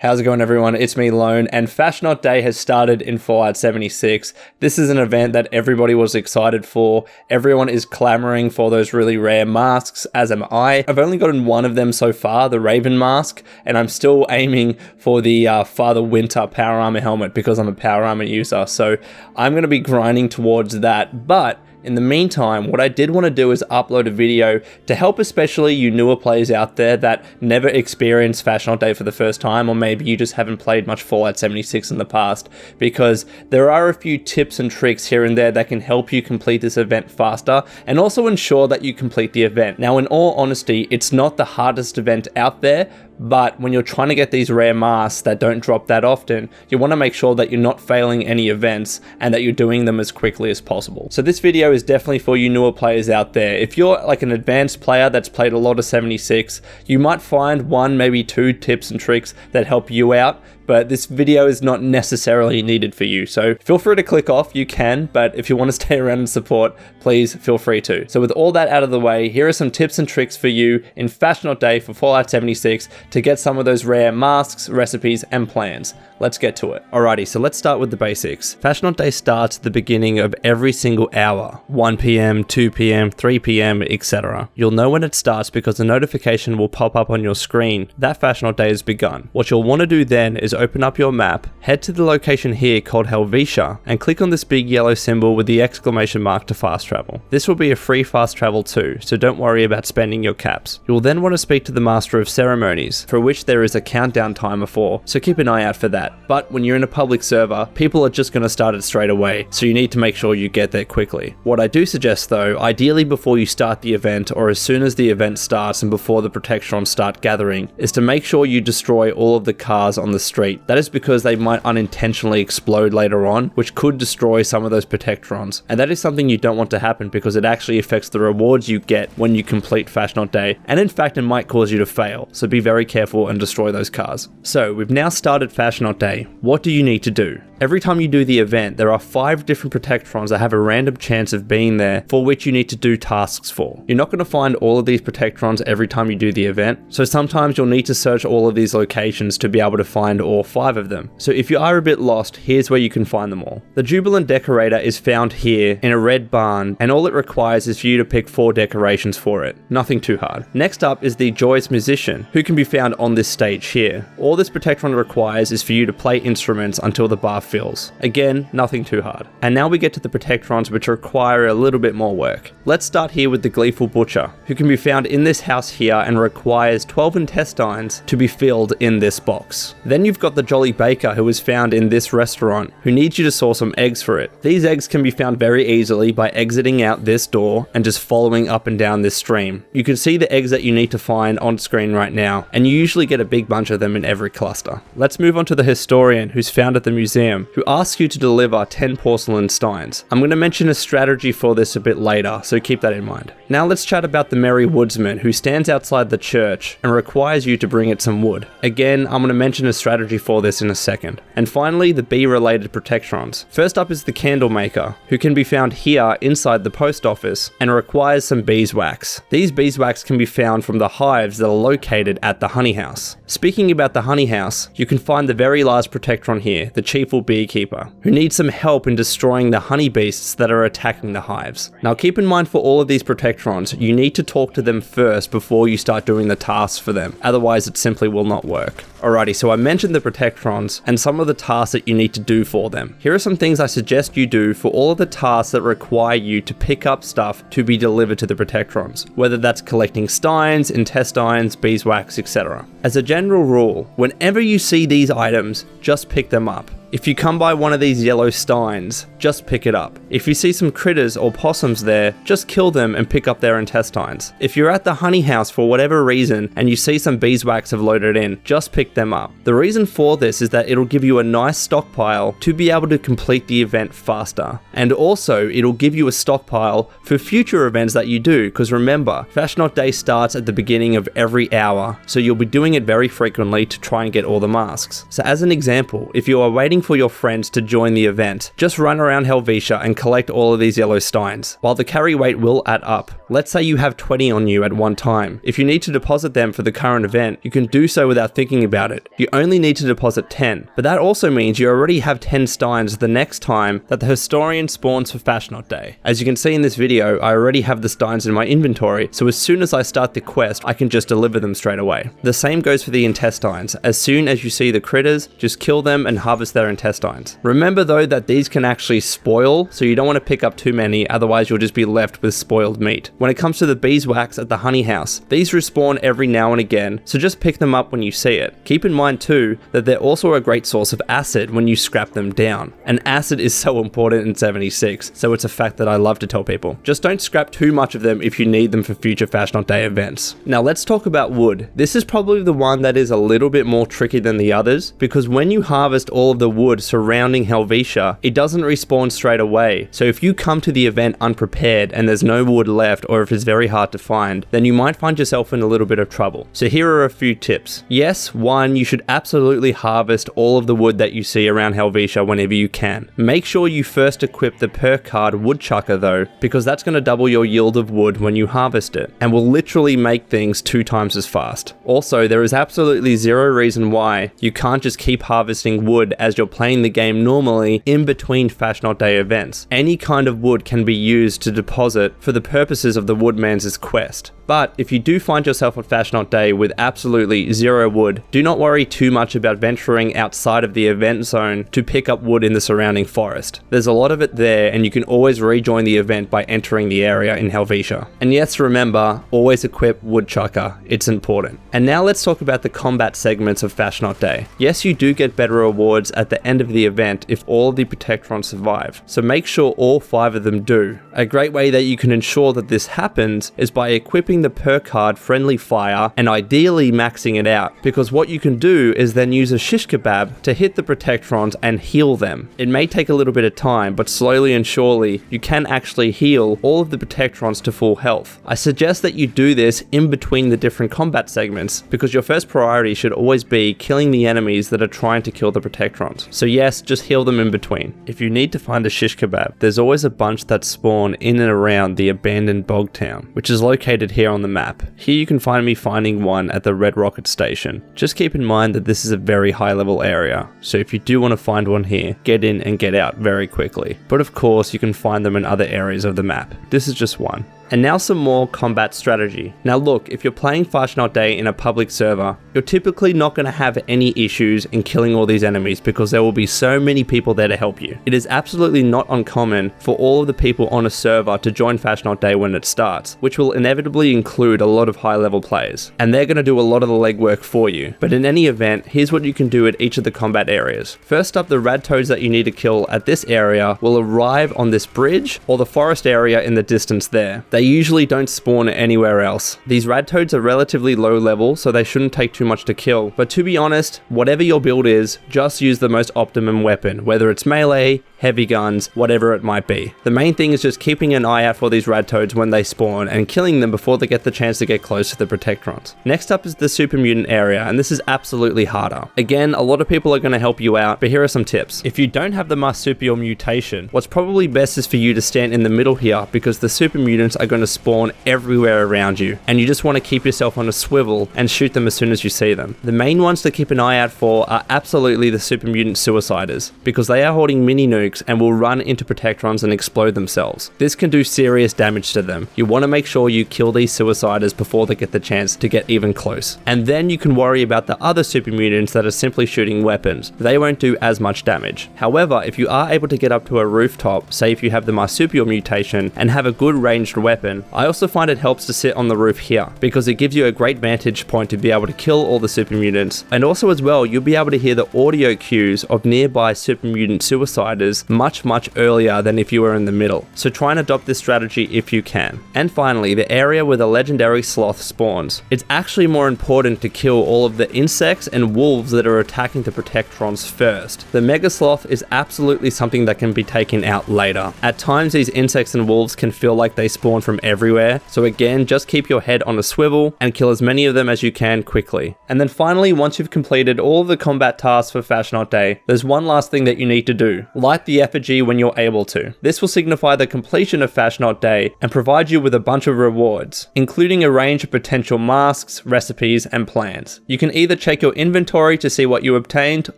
How's it going, everyone? It's me, Lone, and Fasnacht Day has started in Fallout 76. This is an event that everybody was excited for. Everyone is clamoring for those really rare masks, as am I. I've only gotten one of them so far, the Raven mask, and I'm still aiming for the Father Winter power armor helmet because I'm a power armor user. So I'm going to be grinding towards that, but in the meantime, what I did want to do is upload a video to help especially you newer players out there that never experienced Fasnacht Day for the first time, or maybe you just haven't played much Fallout 76 in the past, because there are a few tips and tricks here and there that can help you complete this event faster and also ensure that you complete the event. Now, in all honesty, it's not the hardest event out there, but when you're trying to get these rare masks that don't drop that often, you want to make sure that you're not failing any events and that you're doing them as quickly as possible. So this video is definitely for you newer players out there. If you're like an advanced player that's played a lot of 76, you might find one, maybe two tips and tricks that help you out, but this video is not necessarily needed for you. So feel free to click off, you can, but if you want to stay around and support, please feel free to. So with all that out of the way, here are some tips and tricks for you in Fasnacht Day for Fallout 76 to get some of those rare masks, recipes, and plans. Let's get to it. Alrighty, so let's start with the basics. Fasnacht Day starts at the beginning of every single hour, 1 PM, 2 PM, 3 PM, etc. You'll know when it starts because a notification will pop up on your screen that Fasnacht Day has begun. What you'll want to do then is open up your map, head to the location here called Helvetia, and click on this big yellow symbol with the exclamation mark to fast travel. This will be a free fast travel too, so don't worry about spending your caps. You'll then want to speak to the Master of Ceremonies, for which there is a countdown timer for, so keep an eye out for that. But when you're in a public server, people are just going to start it straight away, so you need to make sure you get there quickly. What I do suggest though, ideally before you start the event or as soon as the event starts and before the Protectrons start gathering, is to make sure you destroy all of the cars on the street. That is because they might unintentionally explode later on, which could destroy some of those Protectrons. And that is something you don't want to happen because it actually affects the rewards you get when you complete Fasnacht Day, and in fact it might cause you to fail, so be very careful and destroy those cars. So we've now started Fasnacht Day. What do you need to do? Every time you do the event, there are 5 different Protectrons that have a random chance of being there for which you need to do tasks for. You're not going to find all of these Protectrons every time you do the event, so sometimes you'll need to search all of these locations to be able to find all 5 of them. So if you are a bit lost, here's where you can find them all. The Jubilant Decorator is found here in a red barn, and all it requires is for you to pick 4 decorations for it. Nothing too hard. Next up is the Joyous Musician, who can be found on this stage here. All this Protectron requires is for you to play instruments until the bar fills. Again, nothing too hard. And now we get to the Protectrons which require a little bit more work. Let's start here with the Gleeful Butcher, who can be found in this house here and requires 12 intestines to be filled in this box. Then you've got the Jolly Baker, who is found in this restaurant, who needs you to source some eggs for it. These eggs can be found very easily by exiting out this door and just following up and down this stream. You can see the eggs that you need to find on screen right now, and you usually get a big bunch of them in every cluster. Let's move on to the Historian, who's found at the museum, who asks you to deliver 10 porcelain steins. I'm going to mention a strategy for this a bit later, so keep that in mind. Now let's chat about the Merry Woodsman, who stands outside the church and requires you to bring it some wood. Again, I'm going to mention a strategy for this in a second. And finally, the bee-related Protectrons. First up is the Candle Maker, who can be found here inside the post office and requires some beeswax. These beeswax can be found from the hives that are located at the honey house. Speaking about the honey house, you can find the very last Protectron here, the Chiefful Beekeeper, who needs some help in destroying the honey beasts that are attacking the hives. Now keep in mind, for all of these Protectrons, you need to talk to them first before you start doing the tasks for them, otherwise it simply will not work. Alrighty, so I mentioned the Protectrons and some of the tasks that you need to do for them. Here are some things I suggest you do for all of the tasks that require you to pick up stuff to be delivered to the Protectrons, whether that's collecting steins, intestines, beeswax, etc. As a general rule, whenever you see these items, just pick them up. If you come by one of these yellow steins, just pick it up. If you see some critters or possums there, just kill them and pick up their intestines. If you're at the honey house for whatever reason and you see some beeswax have loaded in, just pick them up. The reason for this is that it'll give you a nice stockpile to be able to complete the event faster. And also, it'll give you a stockpile for future events that you do, because remember, Fasnacht Day starts at the beginning of every hour, so you'll be doing it very frequently to try and get all the masks. So as an example, if you are waiting for your friends to join the event. Just run around Helvetia and collect all of these yellow steins. While the carry weight will add up, let's say you have 20 on you at one time. If you need to deposit them for the current event, you can do so without thinking about it. You only need to deposit 10, but that also means you already have 10 steins the next time that the Historian spawns for Fasnacht Day. As you can see in this video, I already have the steins in my inventory, so as soon as I start the quest, I can just deliver them straight away. The same goes for the intestines. As soon as you see the critters, just kill them and harvest their intestines. Remember though that these can actually spoil, so you don't want to pick up too many, otherwise you'll just be left with spoiled meat. When it comes to the beeswax at the honey house, these respawn every now and again, so just pick them up when you see it. Keep in mind too that they're also a great source of acid when you scrap them down. And acid is so important in 76, so it's a fact that I love to tell people. Just don't scrap too much of them if you need them for future Fasnacht Day events. Now let's talk about wood. This is probably the one that is a little bit more tricky than the others, because when you harvest all of the wood surrounding Helvetia, it doesn't respawn straight away. So if you come to the event unprepared and there's no wood left, or if it's very hard to find, then you might find yourself in a little bit of trouble. So here are a few tips. Yes, one, you should absolutely harvest all of the wood that you see around Helvetia whenever you can. Make sure you first equip the perk card Woodchucker though, because that's going to double your yield of wood when you harvest it, and will literally make things 2 times as fast. Also, there is absolutely zero reason why you can't just keep harvesting wood as you're playing the game normally in between Fasnacht Day events. Any kind of wood can be used to deposit for the purposes of the Woodman's quest. But if you do find yourself on Fasnacht Day with absolutely zero wood, do not worry too much about venturing outside of the event zone to pick up wood in the surrounding forest. There's a lot of it there, and you can always rejoin the event by entering the area in Helvetia. And yes, remember, always equip Woodchucker, it's important. And now let's talk about the combat segments of Fasnacht Day. Yes, you do get better rewards at the end of the event if all of the Protectrons survive, so make sure all 5 of them do. A great way that you can ensure that this happens is by equipping the perk card Friendly Fire and ideally maxing it out, because what you can do is then use a shish kebab to hit the Protectrons and heal them. It may take a little bit of time, but slowly and surely you can actually heal all of the Protectrons to full health. I suggest that you do this in between the different combat segments, because your first priority should always be killing the enemies that are trying to kill the Protectrons. So yes, just heal them in between. If you need to find a shish kebab, there's always a bunch that spawn in and around the abandoned bog town, which is located here on the map. Here you can find me finding one at the Red Rocket station. Just keep in mind that this is a very high level area, so if you do want to find one here, get in and get out very quickly. But of course you can find them in other areas of the map. This is just one. And now some more combat strategy. Now look, if you're playing Fasnacht Day in a public server, you're typically not going to have any issues in killing all these enemies because there will be so many people there to help you. It is absolutely not uncommon for all of the people on a server to join Fasnacht Day when it starts, which will inevitably include a lot of high level players. And they're going to do a lot of the legwork for you. But in any event, here's what you can do at each of the combat areas. First up, the rad toads that you need to kill at this area will arrive on this bridge or the forest area in the distance there. They usually don't spawn anywhere else. These rad toads are relatively low level, so they shouldn't take too much to kill. But to be honest, whatever your build is, just use the most optimum weapon, whether it's melee, heavy guns, whatever it might be. The main thing is just keeping an eye out for these rad toads when they spawn and killing them before they get the chance to get close to the Protectrons. Next up is the super mutant area, and this is absolutely harder. Again, a lot of people are going to help you out, but here are some tips. If you don't have the marsupial mutation, what's probably best is for you to stand in the middle here, because the super mutants are going to spawn everywhere around you, and you just want to keep yourself on a swivel and shoot them as soon as you see them. The main ones to keep an eye out for are absolutely the super mutant suiciders, because they are holding mini nukes and will run into Protectrons and explode themselves. This can do serious damage to them. You want to make sure you kill these suiciders before they get the chance to get even close. And then you can worry about the other super mutants that are simply shooting weapons. They won't do as much damage. However, if you are able to get up to a rooftop, say if you have the marsupial mutation and have a good ranged weapon, I also find it helps to sit on the roof here, because it gives you a great vantage point to be able to kill all the super mutants. And also as well, you'll be able to hear the audio cues of nearby super mutant suiciders much earlier than if you were in the middle. So try and adopt this strategy if you can. And finally, the area where the legendary sloth spawns. It's actually more important to kill all of the insects and wolves that are attacking the Protectrons first. The mega sloth is absolutely something that can be taken out later. At times these insects and wolves can feel like they spawn from everywhere, so again, just keep your head on a swivel and kill as many of them as you can quickly. And then finally, once you've completed all of the combat tasks for Fasnacht Day, there's one last thing that you need to do. Light the effigy when you're able to. This will signify the completion of Fasnacht Day and provide you with a bunch of rewards, including a range of potential masks, recipes, and plans. You can either check your inventory to see what you obtained,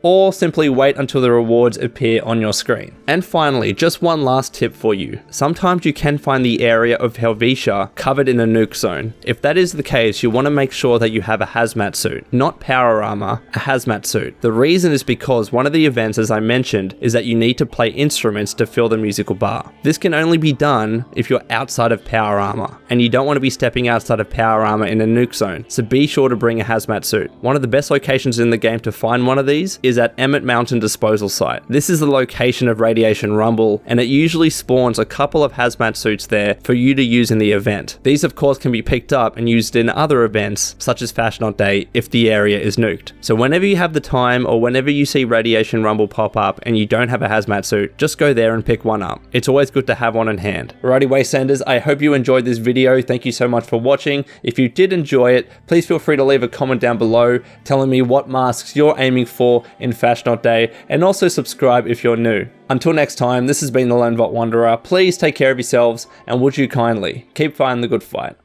or simply wait until the rewards appear on your screen. And finally, just one last tip for you. Sometimes you can find the area of Helvetia covered in a nuke zone. If that is the case, you want to make sure that you have a hazmat suit, not power armor, a hazmat suit. The reason is because one of the events, as I mentioned, is that you need to play instruments to fill the musical bar. This can only be done if you're outside of power armor, and you don't want to be stepping outside of power armor in a nuke zone, so be sure to bring a hazmat suit. One of the best locations in the game to find one of these is at Emmett Mountain Disposal Site. This is the location of Radiation Rumble, and it usually spawns a couple of hazmat suits there for you to use in the event. These of course can be picked up and used in other events, such as Fasnacht Day, if the area is nuked. So whenever you have the time, or whenever you see Radiation Rumble pop up and you don't have a hazmat suit, just go there and pick one up. It's always good to have one in hand. Alrighty, Wastelanders, I hope you enjoyed this video. Thank you so much for watching. If you did enjoy it, please feel free to leave a comment down below telling me what masks you're aiming for in Fasnacht Day, and also subscribe if you're new. Until next time, this has been the Lone Vault Wanderer. Please take care of yourselves, and would you kindly keep fighting the good fight.